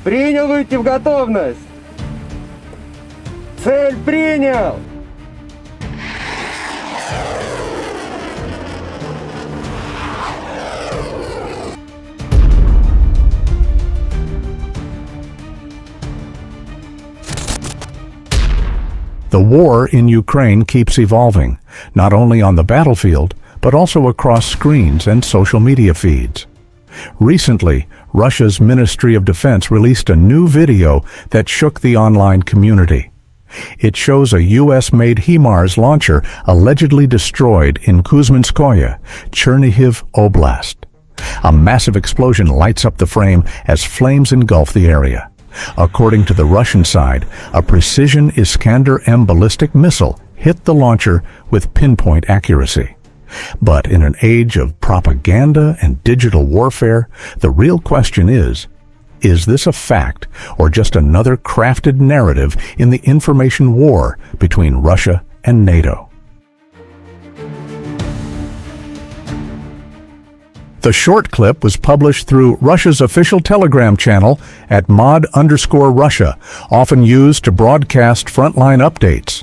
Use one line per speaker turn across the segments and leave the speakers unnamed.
Принял выйти в готовность. Цель принял.
The war in Ukraine keeps evolving, not only on the battlefield, but also across screens and social media feeds. Recently, Russia's Ministry of Defense released a new video that shook the online community. It shows a US-made HIMARS launcher allegedly destroyed in Kuzminskoye, Chernihiv Oblast. A massive explosion lights up the frame as flames engulf the area. According to the Russian side, a precision Iskander-M ballistic missile hit the launcher with pinpoint accuracy. But in an age of propaganda and digital warfare, the real question is this a fact or just another crafted narrative in the information war between Russia and NATO? The short clip was published through Russia's official Telegram channel at mod_Russia, often used to broadcast frontline updates.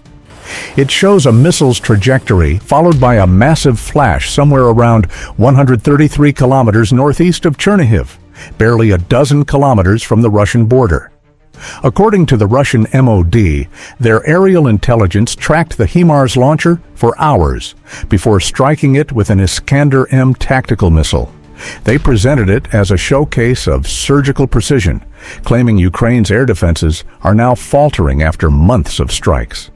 It shows a missile's trajectory followed by a massive flash somewhere around 133 kilometers northeast of Chernihiv, barely a dozen kilometers from the Russian border. According to the Russian MOD, their aerial intelligence tracked the HIMARS launcher for hours before striking it with an Iskander-M tactical missile. They presented it as a showcase of surgical precision, claiming Ukraine's air defenses are now faltering after months of strikes.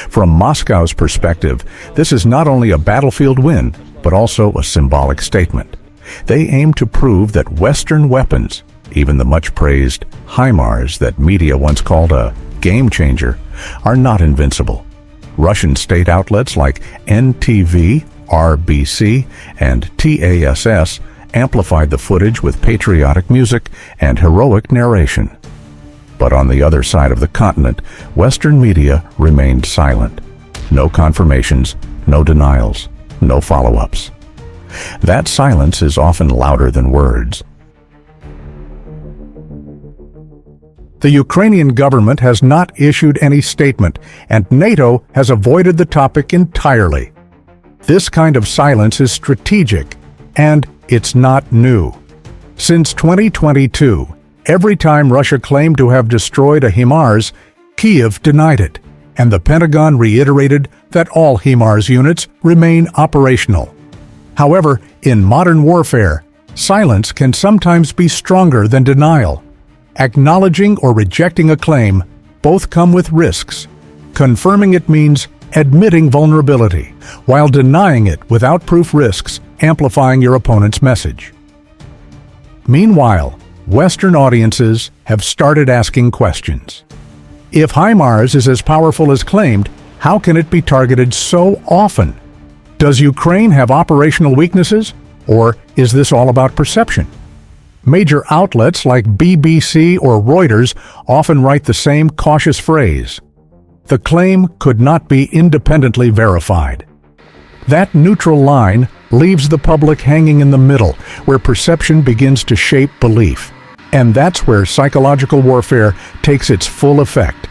From Moscow's perspective, this is not only a battlefield win, but also a symbolic statement. They aim to prove that Western weapons, even the much-praised HIMARS that media once called a game changer, are not invincible. Russian state outlets like NTV, RBC, and TASS amplified the footage with patriotic music and heroic narration. But on the other side of the continent, Western media remained silent. No confirmations, no denials, no follow-ups. That silence is often louder than words. The Ukrainian government has not issued any statement, and NATO has avoided the topic entirely. This kind of silence is strategic, and it's not new. Since 2022, every time Russia claimed to have destroyed a HIMARS, Kyiv denied it, and the Pentagon reiterated that all HIMARS units remain operational. However, in modern warfare, silence can sometimes be stronger than denial. Acknowledging or rejecting a claim both come with risks. Confirming it means admitting vulnerability, while denying it without proof risks amplifying your opponent's message. Meanwhile, Western audiences have started asking questions. If HIMARS is as powerful as claimed, how can it be targeted so often? Does Ukraine have operational weaknesses, or is this all about perception? Major outlets like BBC or Reuters often write the same cautious phrase: the claim could not be independently verified. That neutral line leaves the public hanging in the middle, where perception begins to shape belief. And that's where psychological warfare takes its full effect.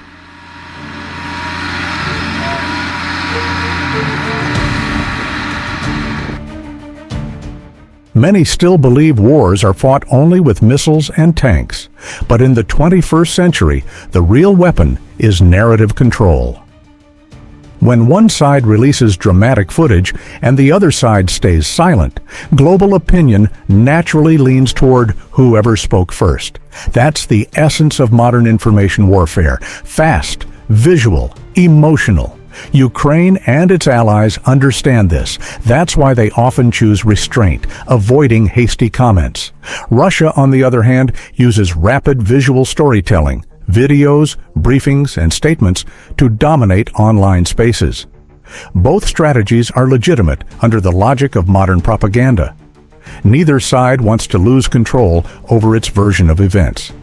Many still believe wars are fought only with missiles and tanks, but in the 21st century, the real weapon is narrative control. When one side releases dramatic footage and the other side stays silent, global opinion naturally leans toward whoever spoke first. That's the essence of modern information warfare: fast, visual, emotional. Ukraine and its allies understand this. That's why they often choose restraint, avoiding hasty comments. Russia, on the other hand, uses rapid visual storytelling, videos, briefings, and statements to dominate online spaces. Both strategies are legitimate under the logic of modern propaganda. Neither side wants to lose control over its version of events.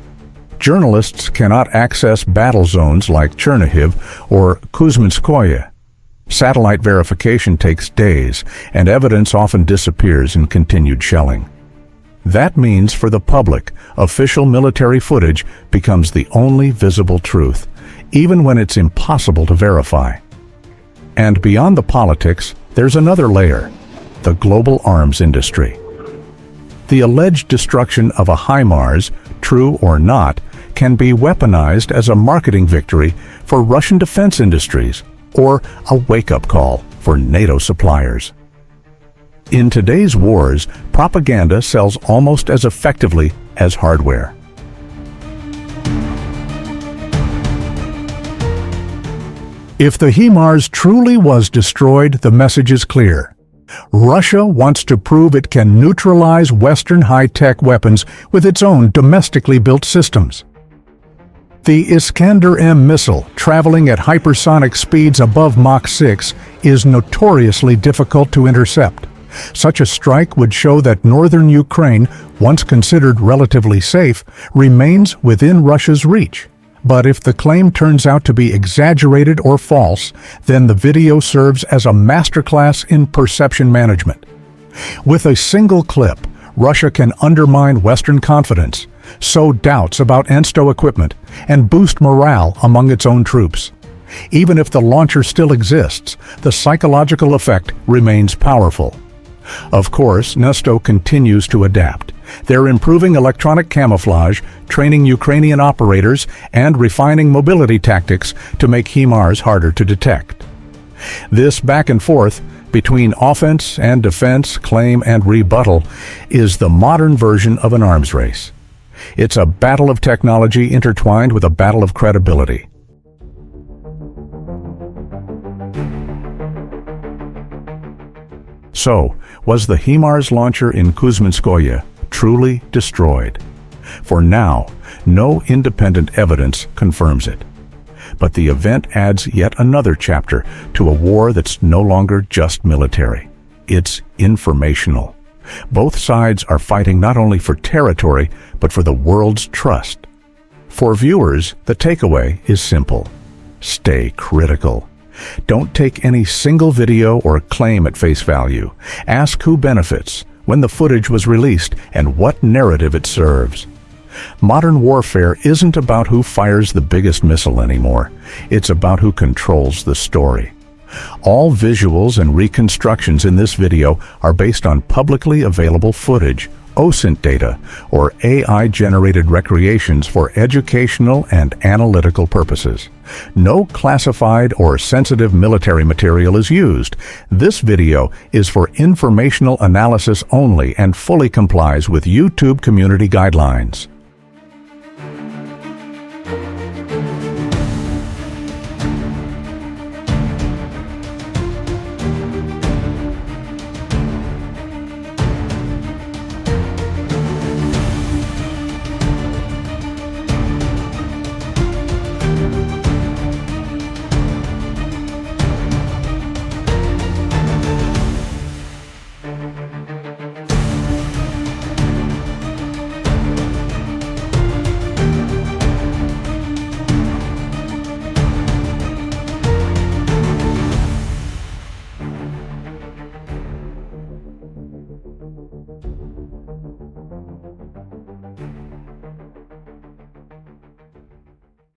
Journalists cannot access battle zones like Chernihiv or Kuzminskoye. Satellite verification takes days, and evidence often disappears in continued shelling. That means for the public, official military footage becomes the only visible truth, even when it's impossible to verify. And beyond the politics, there's another layer: the global arms industry. The alleged destruction of a HIMARS, true or not, can be weaponized as a marketing victory for Russian defense industries or a wake-up call for NATO suppliers. In today's wars, propaganda sells almost as effectively as hardware. If the HIMARS truly was destroyed, the message is clear. Russia wants to prove it can neutralize Western high-tech weapons with its own domestically built systems. The Iskander-M missile, traveling at hypersonic speeds above Mach 6, is notoriously difficult to intercept. Such a strike would show that northern Ukraine, once considered relatively safe, remains within Russia's reach. But if the claim turns out to be exaggerated or false, then the video serves as a masterclass in perception management. With a single clip, Russia can undermine Western confidence, sow doubts about ENSTO equipment, and boost morale among its own troops. Even if the launcher still exists, the psychological effect remains powerful. Of course, NATO continues to adapt. They're improving electronic camouflage, training Ukrainian operators, and refining mobility tactics to make HIMARS harder to detect. This back and forth between offense and defense, claim and rebuttal, is the modern version of an arms race. It's a battle of technology intertwined with a battle of credibility. So, was the HIMARS launcher in Kuzminskoye truly destroyed? For now, no independent evidence confirms it. But the event adds yet another chapter to a war that's no longer just military. It's informational. Both sides are fighting not only for territory, but for the world's trust. For viewers, the takeaway is simple: stay critical. Don't take any single video or claim at face value. Ask who benefits, when the footage was released, and what narrative it serves. Modern warfare isn't about who fires the biggest missile anymore. It's about who controls the story. All visuals and reconstructions in this video are based on publicly available footage, OSINT data, or AI-generated recreations for educational and analytical purposes. No classified or sensitive military material is used. This video is for informational analysis only and fully complies with YouTube community guidelines.